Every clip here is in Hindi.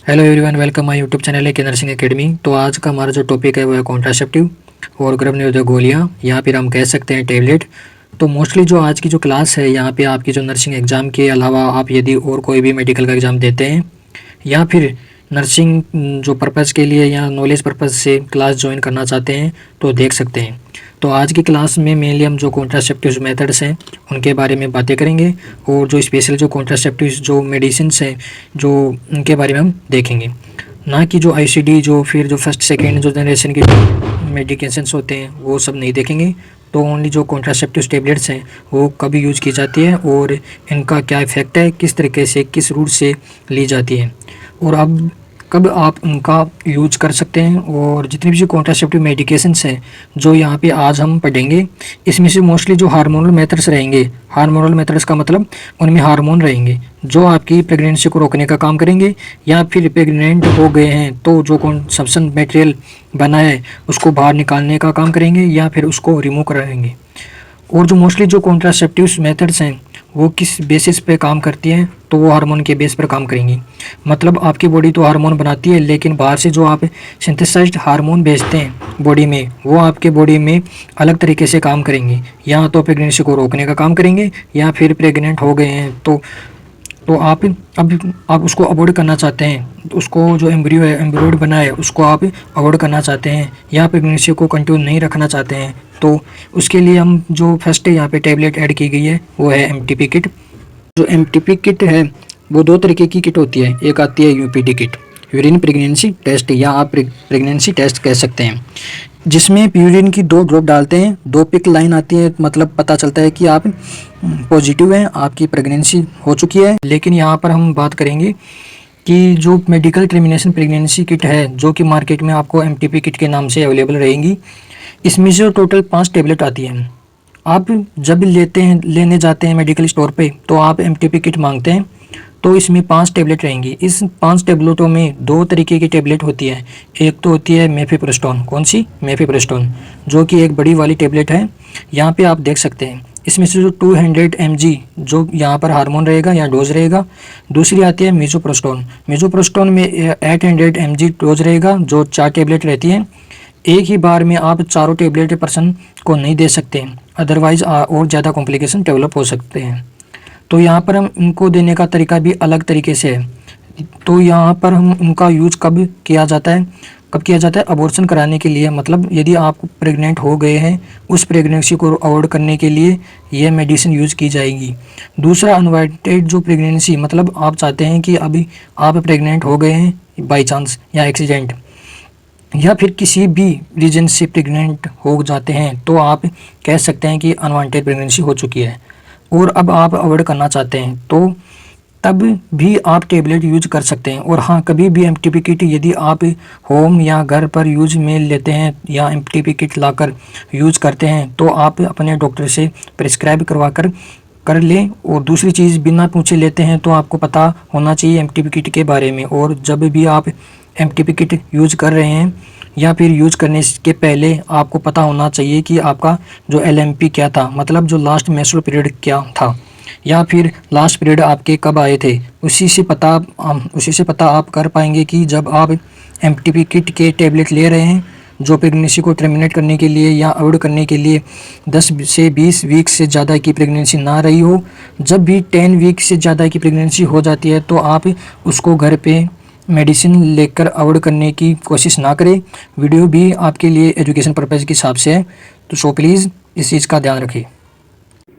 Hello everyone, welcome my YouTube channel है के नर्सिंग एकेडमी। तो आज का हमारा जो टॉपिक है वो है कॉन्ट्रासेप्टिव और गर्भनिरोधक गोलियाँ, या फिर हम कह सकते हैं टैबलेट। तो मोस्टली जो आज की जो क्लास है यहाँ पे आपकी जो नर्सिंग एग्ज़ाम के अलावा आप यदि और कोई भी मेडिकल का एग्ज़ाम देते हैं या फिर नर्सिंग जो पर्पज़ के लिए या नॉलेज पर्पज़ से क्लास ज्वाइन करना चाहते हैं तो देख सकते हैं। तो आज की क्लास में मेनली हम जो कॉन्ट्रासेप्टिव मेथड्स हैं उनके बारे में बातें करेंगे, और जो स्पेशल जो कॉन्ट्रासेप्टिव जो मेडिसिन्स हैं जो उनके बारे में हम देखेंगे। ना कि जो आईसीडी जो फिर जो फर्स्ट सेकेंड जो जनरेशन के मेडिकेशंस होते हैं वो सब नहीं देखेंगे। तो ओनली जो कॉन्ट्रासेप्टिव टेबलेट्स हैं वो कब यूज़ की जाती है और इनका क्या इफ़ेक्ट है, किस तरीके से किस रूट से ली जाती है, और अब कब आप उनका यूज कर सकते हैं। और जितनी भी जो कॉन्ट्रासेप्टिव मेडिकेशंस हैं जो यहाँ पे आज हम पढ़ेंगे, इसमें से मोस्टली जो हार्मोनल मेथड्स रहेंगे, हार्मोनल मेथड्स का मतलब उनमें हार्मोन रहेंगे जो आपकी प्रेगनेंसी को रोकने का काम करेंगे, या फिर प्रेग्नेंट हो गए हैं तो जो कंसेप्शन मटेरियल बना है उसको बाहर निकालने का काम करेंगे या फिर उसको रिमूव कराएंगे। और जो मोस्टली जो कॉन्ट्रासेप्टिव मेथड्स हैं वो किस बेसिस पे काम करती हैं, तो वो हार्मोन के बेस पर काम करेंगी। मतलब आपकी बॉडी तो हार्मोन बनाती है, लेकिन बाहर से जो आप सिंथेसाइज्ड हार्मोन भेजते हैं बॉडी में वो आपके बॉडी में अलग तरीके से काम करेंगे। या तो प्रेगनेंसी को रोकने का काम करेंगे, या फिर प्रेग्नेंट हो गए हैं तो आप उसको अवॉइड करना चाहते हैं, उसको जो एम्ब्रियो है, एम्ब्रियोड बना है, उसको आप अवॉइड करना चाहते हैं, या प्रेगनेंसी को कंटिन्यू नहीं रखना चाहते हैं, तो उसके लिए हम जो फर्स्ट यहाँ पे टैबलेट ऐड की गई है वो है एमटीपी किट। जो एमटीपी किट है वो दो तरीके की किट होती है। एक आती है UPT kit, urine pregnancy test, या आप प्रेगनेंसी टेस्ट कह सकते हैं, जिसमें यूरिन की 2 ड्रॉप डालते हैं, 2 पिक लाइन आती है, मतलब पता चलता है कि आप पॉजिटिव हैं, आपकी प्रेगनेंसी हो चुकी है। लेकिन यहाँ पर हम बात करेंगे कि जो मेडिकल टर्मिनेशन प्रेगनेंसी किट है जो कि मार्केट में आपको एमटीपी किट के नाम से अवेलेबल रहेंगी, इसमें से टोटल 5 टैबलेट आती हैं। आप जब लेने जाते हैं मेडिकल स्टोर पे तो आप एमटीपी किट मांगते हैं, तो इसमें 5 टैबलेट रहेंगी। इस 5 टैबलेटों में 2 तरीके की टैबलेट होती है। एक तो होती है मेफेप्रोस्टोन, कौन सी? मेफेप्रोस्टोन, जो कि एक बड़ी वाली टैबलेट है। यहाँ पे आप देख सकते हैं इसमें से जो 200 mg जो यहाँ पर हार्मोन रहेगा या डोज रहेगा। दूसरी आती है मीजोप्रोस्टोन, मीजोप्रोस्टोन में 800 mg डोज रहेगा, जो 4 टैबलेट रहती हैं। एक ही बार में आप चारों टैबलेट पर्सन को नहीं दे सकते, अदरवाइज और ज़्यादा कॉम्प्लिकेशन डेवलप हो सकते हैं। तो यहाँ पर हम इनको देने का तरीका भी अलग तरीके से है। तो यहाँ पर हम उनका यूज कब किया जाता है? अबॉर्शन कराने के लिए। मतलब यदि आप प्रेग्नेंट हो गए हैं, उस प्रेगनेंसी को अवॉइड करने के लिए ये मेडिसिन यूज़ की जाएगी। दूसरा, अनवांटेड जो प्रेगनेंसी, मतलब आप चाहते हैं कि अभी आप प्रेग्नेंट हो गए हैं बाई चांस या एक्सीडेंट, या फिर किसी भी रीजन से प्रेग्नेंट हो जाते हैं, तो आप कह सकते हैं कि अनवांटेड प्रेगनेंसी हो चुकी है और अब आप अवॉइड करना चाहते हैं, तो तब भी आप टैबलेट यूज कर सकते हैं। और हाँ, कभी भी एमटीपी किट यदि आप होम या घर पर यूज में लेते हैं या एमटीपी किट लाकर यूज करते हैं, तो आप अपने डॉक्टर से प्रिस्क्राइब करवा कर लें। और दूसरी चीज़, बिना पूछे लेते हैं तो आपको पता होना चाहिए एमटीपी किट के बारे में। और जब भी आप एमटीपी किट यूज कर रहे हैं या फिर यूज करने के पहले आपको पता होना चाहिए कि आपका जो एलएमपी क्या था, मतलब जो लास्ट मेंस्ट्रुअल पीरियड क्या था, या फिर लास्ट पीरियड आपके कब आए थे। उसी से पता आप कर पाएंगे कि जब आप एमटीपी किट के टैबलेट ले रहे हैं जो प्रेगनेंसी को टर्मिनेट करने के लिए या अवॉइड करने के लिए 10 से 20 वीक से ज़्यादा की प्रेगनेंसी ना रही हो। जब भी 10 वीक से ज़्यादा की प्रेगनेंसी हो जाती है तो आप उसको घर पे मेडिसिन लेकर अवॉइड करने की कोशिश ना करें। वीडियो भी आपके लिए एजुकेशन पर्पज़ के हिसाब से है, तो सो प्लीज़ इस चीज़ का ध्यान रखें।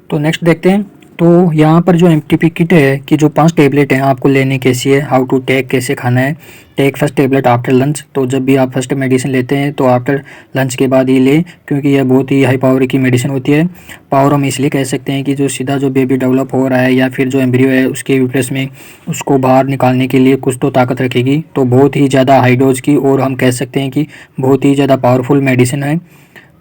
तो नेक्स्ट देखते हैं। तो यहाँ पर जो एमटीपी किट है कि जो 5 टैबलेट हैं आपको लेने कैसी है, हाउ टू टेक, कैसे खाना है। Take first tablet after lunch, तो जब भी आप फर्स्ट मेडिसिन लेते हैं तो आफ्टर लंच के बाद ही लें, क्योंकि यह बहुत ही हाई पावर की मेडिसिन होती है। पावर हम इसलिए कह सकते हैं कि जो सीधा जो बेबी डेवलप हो रहा है या फिर जो एम्ब्रियो है उसके यूट्रस में, उसको बाहर निकालने के लिए कुछ तो ताकत रखेगी। तो बहुत ही ज़्यादा हाई डोज की, और हम कह सकते हैं कि बहुत ही ज़्यादा पावरफुल मेडिसिन है।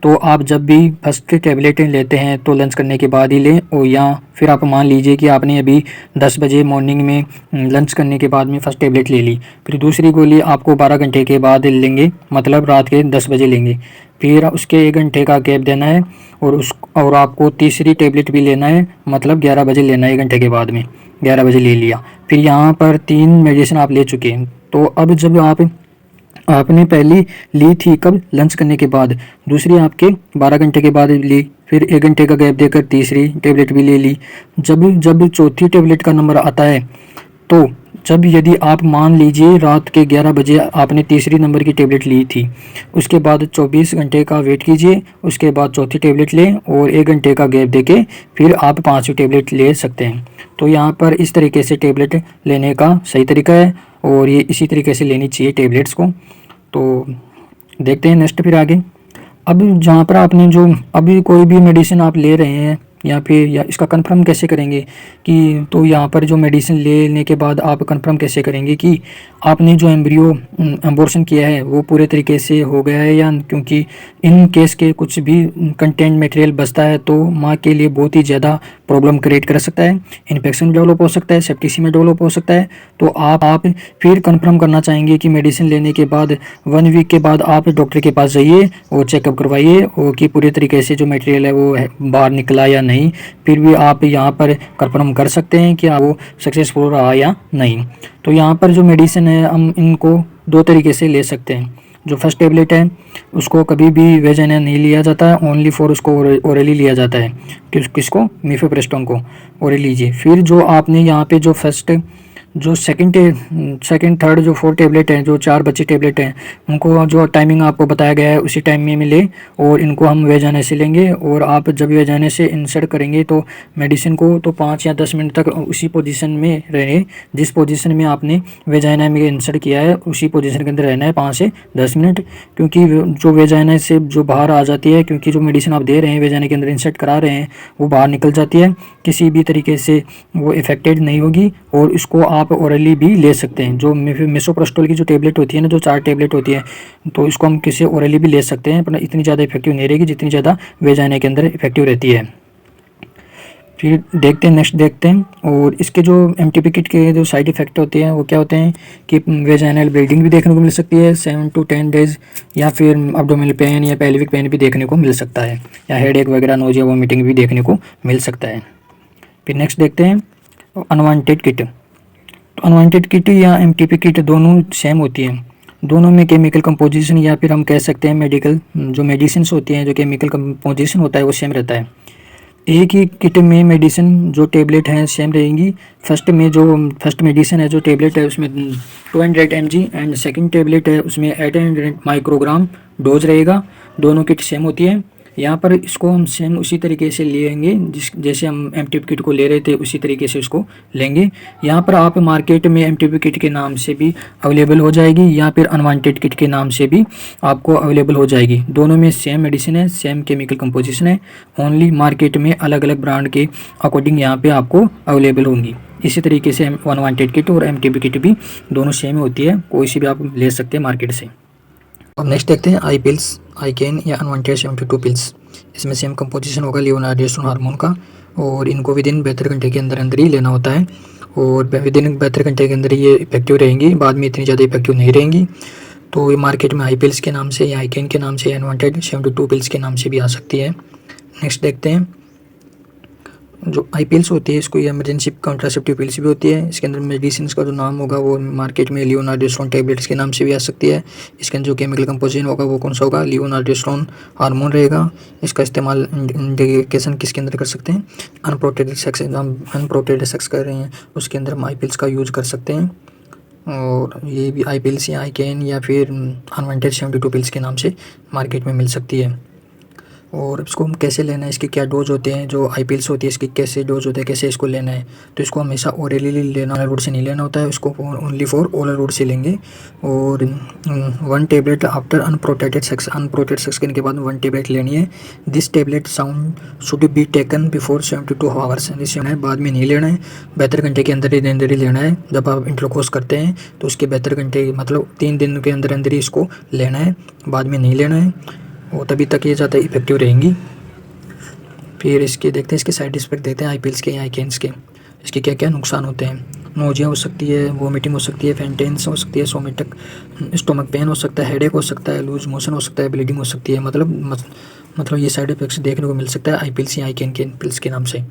तो आप जब भी फर्स्ट टैबलेटें लेते हैं तो लंच करने के बाद ही लें। और या फिर आप मान लीजिए कि आपने अभी 10 बजे मॉर्निंग में लंच करने के बाद में फर्स्ट टैबलेट ले ली, फिर दूसरी गोली आपको 12 घंटे के बाद लेंगे, मतलब रात के 10 बजे लेंगे। फिर उसके 1 घंटे का गैप देना है, और आपको तीसरी टैबलेट भी लेना है, मतलब 11 बजे लेना है, 1 घंटे के बाद में 11 बजे ले लिया। फिर यहाँ पर 3 मेडिसिन आप ले चुके हैं, तो अब जब आपने पहली ली थी कब, लंच करने के बाद, दूसरी आपके 12 घंटे के बाद ली, फिर 1 घंटे का गैप देकर तीसरी टेबलेट भी ले ली। जब जब चौथी टेबलेट का नंबर आता है, तो जब यदि आप मान लीजिए रात के 11 बजे आपने तीसरी नंबर की टेबलेट ली थी, उसके बाद 24 घंटे का वेट कीजिए, उसके बाद चौथी टेबलेट लें और 1 घंटे का गैप देके फिर आप 5वीं टेबलेट ले सकते हैं। तो यहाँ पर इस तरीके से टेबलेट लेने का सही तरीका है और ये इसी तरीके से लेनी चाहिए टेबलेट्स को। तो देखते हैं नेक्स्ट फिर आगे। अब जहाँ पर आपने जो अभी कोई भी मेडिसिन आप ले रहे हैं या इसका कंफर्म कैसे करेंगे कि, तो यहाँ पर जो मेडिसिन लेने के बाद आप कंफर्म कैसे करेंगे कि आपने जो एम्ब्रियो एम्बोर्शन किया है वो पूरे तरीके से हो गया है या, क्योंकि इन केस के कुछ भी कंटेंट मटेरियल बचता है तो माँ के लिए बहुत ही ज़्यादा प्रॉब्लम क्रिएट कर सकता है, इन्फेक्शन डेवलप हो सकता है, सेप्टिसिमिया डेवलप हो सकता है। तो आप फिर कंफर्म करना चाहेंगे कि मेडिसिन लेने के बाद 1 वीक के बाद आप डॉक्टर के पास जाइए और चेकअप करवाइए और कि पूरी तरीके से जो मटेरियल है वो बाहर निकला या नहीं। फिर भी आप यहाँ पर कंफर्म कर सकते हैं कि वो सक्सेसफुल रहा या नहीं। तो यहाँ पर जो मेडिसिन है हम इनको 2 तरीके से ले सकते हैं। जो फर्स्ट टेबलेट है उसको कभी भी वेजाइना नहीं लिया जाता है, ओनली फॉर उसको ओरली लिया जाता है। किसको, मीफेप्रेस्टोन को ओरली लीजिए। फिर जो आपने यहाँ पे जो फर्स्ट जो सेकंड, थर्ड जो 4 टेबलेट हैं, जो 4 बच्चे टेबलेट हैं, उनको जो टाइमिंग आपको बताया गया है उसी टाइम में मिले और इनको हम वेजाने से लेंगे। और आप जब वेजाने से इंसर्ट करेंगे तो मेडिसिन को तो 5 या 10 मिनट तक उसी पोजीशन में रहे, जिस पोजीशन में आपने वेजाना में इंसर्ट किया है उसी पोजीशन के अंदर रहना है 5 से 10 मिनट। क्योंकि जो वेजाना से जो बाहर आ जाती है, क्योंकि जो मेडिसिन आप दे रहे हैं वेजाने के अंदर इंसर्ट करा रहे हैं वो बाहर निकल जाती है, किसी भी तरीके से वो इफेक्टेड नहीं होगी और इसको आप ओरली भी ले सकते हैं। जो मिसोप्रोस्टोल की जो टेबलेट होती है ना, जो 4 टेबलेट होती है, तो इसको हम किसी ओरली भी ले सकते हैं, पर इतनी ज़्यादा इफेक्टिव नहीं रहेगी जितनी ज़्यादा वेजाइना के अंदर इफेक्टिव रहती है। फिर देखते हैं, नेक्स्ट देखते हैं। और इसके जो एमटीपी किट के जो साइड इफ़ेक्ट होते हैं वो क्या होते हैं कि वेजाइनल ब्लीडिंग भी देखने को मिल सकती है 7 to 10 डेज, या फिर एब्डोमिनल पेन या पेल्विक पेन भी देखने को मिल सकता है, या हेडेक वगैरह, नोजिया, वोमिटिंग भी देखने को मिल सकता है। फिर नेक्स्ट देखते हैं अनवांटेड किट। तो अनवांटेड किट या एमटीपी किट दोनों सेम होती हैं, दोनों में केमिकल कंपोजिशन या फिर हम कह सकते हैं मेडिकल जो मेडिसिन होती हैं, जो केमिकल कंपोजिशन होता है वो सेम रहता है। एक ही किट में मेडिसिन जो टेबलेट हैं सेम रहेंगी। फर्स्ट मेडिसिन है जो टेबलेट है उसमें 200 mg एंड सेकंड टेबलेट है उसमें 800 माइक्रोग्राम डोज रहेगा। दोनों किट सेम होती है। यहाँ पर इसको हम सेम उसी तरीके से लेंगे जैसे हम एमटीपी किट को ले रहे थे उसी तरीके से उसको लेंगे। यहाँ पर आप मार्केट में एमटीपी किट के नाम से भी अवेलेबल हो जाएगी या फिर अनवांटेड किट के नाम से भी आपको अवेलेबल हो जाएगी। दोनों में सेम मेडिसिन है, सेम केमिकल कंपोजिशन है, ओनली मार्केट में अलग अलग ब्रांड के अकॉर्डिंग यहाँ पे आपको अवेलेबल होंगी। इसी तरीके से अनवांटेड किट और एमटीपी किट भी दोनों सेम होती है, कोई सी भी आप ले सकते हैं मार्केट से। अब नेक्स्ट देखते हैं आई पिल्स, आइकेन या अनवांटेड 72 पिल्स। इसमें सेम कंपोजिशन होगा लियोनार्डेस्टोन हार्मोन का और इनको विद इन 72 घंटे के अंदर अंदर ही लेना होता है और विद इन 72 घंटे के अंदर ये इफेक्टिव रहेंगी, बाद में इतनी ज़्यादा इफेक्टिव नहीं रहेंगी। तो ये मार्केट में आई पिल्स के नाम से या आइकेन के नाम से, अनवांटेड 72 पिल्स के नाम से भी आ सकती है। नेक्स्ट देखते हैं जो आई पिल्स होती है, इसको ये इमरजेंसी कॉन्ट्रासेप्टिव पिल्स भी होती है। इसके अंदर मेडिसिन का जो नाम होगा वो मार्केट में लियोनार्डेस्टोन टैबलेट्स के नाम से भी आ सकती है। इसके अंदर जो केमिकल कंपोजिशन होगा वो कौन सा होगा, लियोनार्डेस्टोन हार्मोन रहेगा। इसका इस्तेमाल इंडिकेशन किसके अंदर कर सकते हैं, अनप्रोटेक्टेड सेक्स, हम अनप्रोटेक्टेड सेक्स कर रहे हैं उसके अंदर हम आई पिल्स का यूज़ कर सकते हैं। और ये भी आई पिल्स या आइकेन या फिर अनवांटेड 72 पिल्स के नाम से मार्केट में मिल सकती है। और इसको हम कैसे लेना है, इसके क्या डोज होते हैं, जो आई पिल्स होती है इसके कैसे डोज होते हैं, कैसे इसको लेना है। तो इसको हमेशा ओरली लेना, ओरल रूट से नहीं लेना होता है, इसको ओनली फॉर ओरल रूट से लेंगे। और 1 tablet after unprotected sex, unprotected sex करने के बाद 1 टेबलेट लेनी है। This tablet sound should be taken before 72 hours, इससे बाद में नहीं लेना है, 72 घंटे के अंदर ही लेना है। जब आप इंटरकोर्स करते हैं तो उसके 72 घंटे मतलब 3 दिन के अंदर अंदर ही इसको लेना है, बाद में नहीं लेना है, वो तभी तक ये ज़्यादा इफेक्टिव रहेंगी। फिर इसके देखते हैं, इसके साइड इफेक्ट देखते हैं आई पिल्स के या आइकेन्स के। इसके क्या क्या नुकसान होते हैं, नोजिया हो सकती है, वोमिटिंग हो सकती है, फेंटेंस हो सकती है, स्टोमक पेन हो सकता है, हेडेक हो सकता है, लूज मोशन हो सकता है, ब्लीडिंग हो सकती है। मतलब ये साइड इफेक्ट्स देखने को मिल सकता है आई पिल्स या आइकेन के पिल्स के नाम से।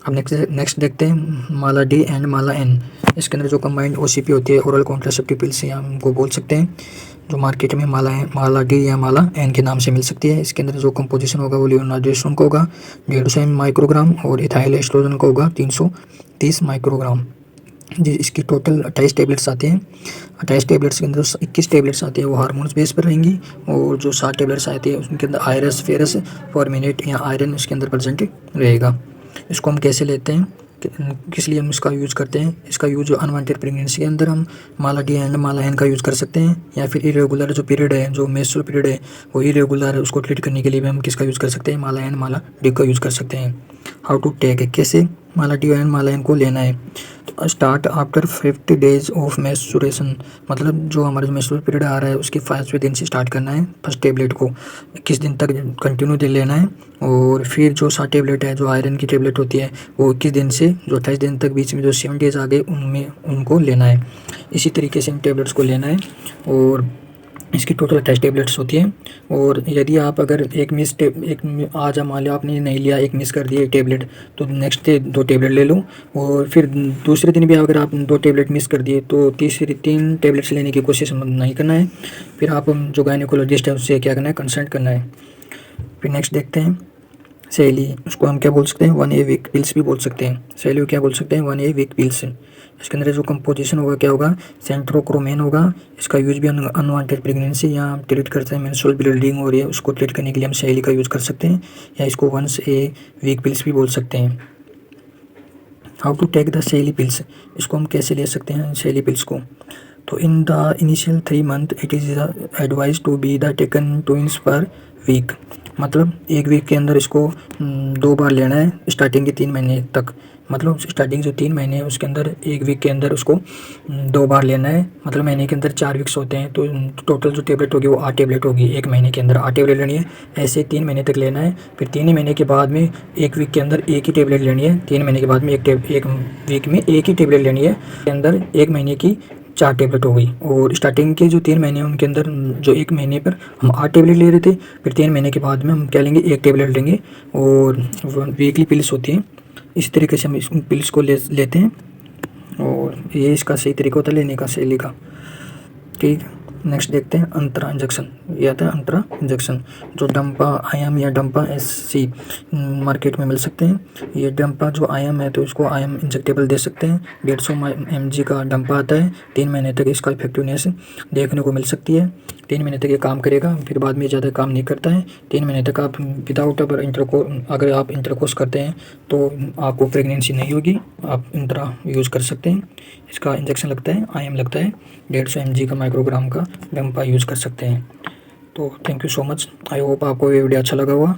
अब नेक्स्ट देखते हैं माला डी एंड माला एन। इसके अंदर जो कंबाइंड OCP होती है, ओरल कॉन्ट्रासेप्टिव पिल्स या हमको बोल सकते हैं, जो मार्केट में माला डी या माला एन के नाम से मिल सकती है। इसके अंदर जो कंपोजिशन होगा वो लियोनार्डेस्टोन का होगा 150 माइक्रोग्राम और इथाइल एस्ट्रोजन का होगा 330 माइक्रोग्राम। जी, इसकी टोटल 28 टैबलेट्स आते हैं। 28 टैबलेट्स के अंदर 21 टैबलेट्स आते हैं वो हार्मोन्स बेस पर रहेंगी, और जो 60 टैबलेट्स आती है उसके अंदर आयरस फेरस फॉर्मिनेट या आयरन इसके अंदर प्रेजेंट रहेगा। इसको हम कैसे लेते हैं, किस लिए हम इसका यूज़ करते हैं? इसका यूज़ अनवांटेड प्रेगनेंसी के अंदर हम माला डी एंड माला एन का यूज़ कर सकते हैं, या फिर इरेगुलर जो पीरियड है, जो मेंस्ट्रुअल पीरियड है वो इरेगुलर है, उसको ट्रीट करने के लिए भी हम किसका यूज़ कर सकते हैं? माला एन माला डी का यूज़ कर सकते हैं। हाउ टू टेक है, कैसे माला डी एंड माला एन को लेना है? तो start after 50 days of menstruation, मतलब जो हमारा जो मेंस्ट्रुअल पीरियड आ रहा है उसके 5वें दिन से स्टार्ट करना है फर्स्ट टेबलेट को। 21 दिन तक कंटिन्यू दे लेना है, और फिर जो 60 टेबलेट है जो आयरन की टेबलेट होती है वो 21 दिन से जो 28 दिन तक बीच में जो 7 डेज आ गए उनमें उनको लेना है। इसी तरीके से इन टेबलेट्स को लेना है, और इसकी टोटल 28 टैबलेट्स होती हैं। और यदि आप अगर आज मान लिया आपने नहीं लिया, एक मिस कर दिया एक टेबलेट, तो नेक्स्ट डे 2 टेबलेट ले लो, और फिर दूसरे दिन भी अगर आप 2 टेबलेट मिस कर दिए तो 3 टैबलेट्स लेने की कोशिश नहीं करना है। फिर आप जो गायनेकोलॉजिस्ट है उससे क्या करना है, कंसल्ट करना है। फिर नेक्स्ट देखते हैं सहेली, उसको हम क्या बोल सकते हैं? 1A वीक पिल्स भी बोल सकते हैं। सहेली को क्या बोल सकते हैं? 1A week pills. इसके अंदर जो कंपोजिशन होगा क्या होगा? सेंट्रोक्रोमेन होगा। इसका यूज भी अनवांटेड प्रेगनेंसी या ट्रीट करते हैं मेंस्ट्रुअल ब्लीडिंग हो रही है उसको ट्रीट करने के लिए हम सहेली का यूज़ कर सकते हैं, या इसको 1A वीक पिल्स भी बोल सकते हैं। हाउ टू टेक द सहेली पिल्स, इसको हम कैसे ले सकते हैं सहेली पिल्स को? तो in the initial 3 month it is advise to be the taken twice per week, मतलब 1 वीक के अंदर इसको 2 बार लेना है स्टार्टिंग के 3 महीने तक। मतलब स्टार्टिंग जो 3 महीने है उसके अंदर 1 वीक के अंदर उसको 2 बार लेना है। मतलब महीने के अंदर 4 वीक्स होते हैं, तो टोटल जो टेबलेट होगी वो 8 टेबलेट होगी। 1 महीने के अंदर 8 टेबलेट लेनी है, ऐसे 3 महीने तक लेना है। फिर 3 ही महीने के बाद में 1 वीक के अंदर 1 ही टेबलेट लेनी है। 3 महीने के बाद में 1 वीक में 1 ही टेबलेट लेनी है। के अंदर 1 महीने की 4 टेबलेट हो गई, और स्टार्टिंग के जो 3 महीने हैं उनके अंदर जो 1 महीने पर हम 8 टेबलेट ले रहे थे, फिर 3 महीने के बाद में हम क्या लेंगे, 1 टेबलेट लेंगे, और वीकली पिल्स होती हैं। इस तरीके से हम इस पिल्स को लेते हैं, और ये इसका सही तरीका होता है लेने का सहेली का। ठीक है, नेक्स्ट देखते हैं अंतरा इंजेक्शन। ये आता है अंतरा इंजेक्शन, जो डंपा आयम या डंपा SC मार्केट में मिल सकते हैं। ये डंपा जो आयम है तो इसको आयम इंजेक्टेबल दे सकते हैं। 150 mg का डंपा आता है। 3 महीने तक इसका इफेक्टिवनेस देखने को मिल सकती है। 3 महीने तक ये काम करेगा, फिर बाद में ज़्यादा काम नहीं करता है। 3 महीने तक आप विदाउट अगर आप इंटरकोर्स करते हैं तो आपको प्रेगनेंसी नहीं होगी, आप इंतरा यूज़ कर सकते हैं। इसका इंजेक्शन लगता है, आयम लगता है, 150 mg का माइक्रोग्राम का डंपा यूज़ कर सकते हैं। तो thank you so much, I hope आपको ये वीडियो अच्छा लगा होगा।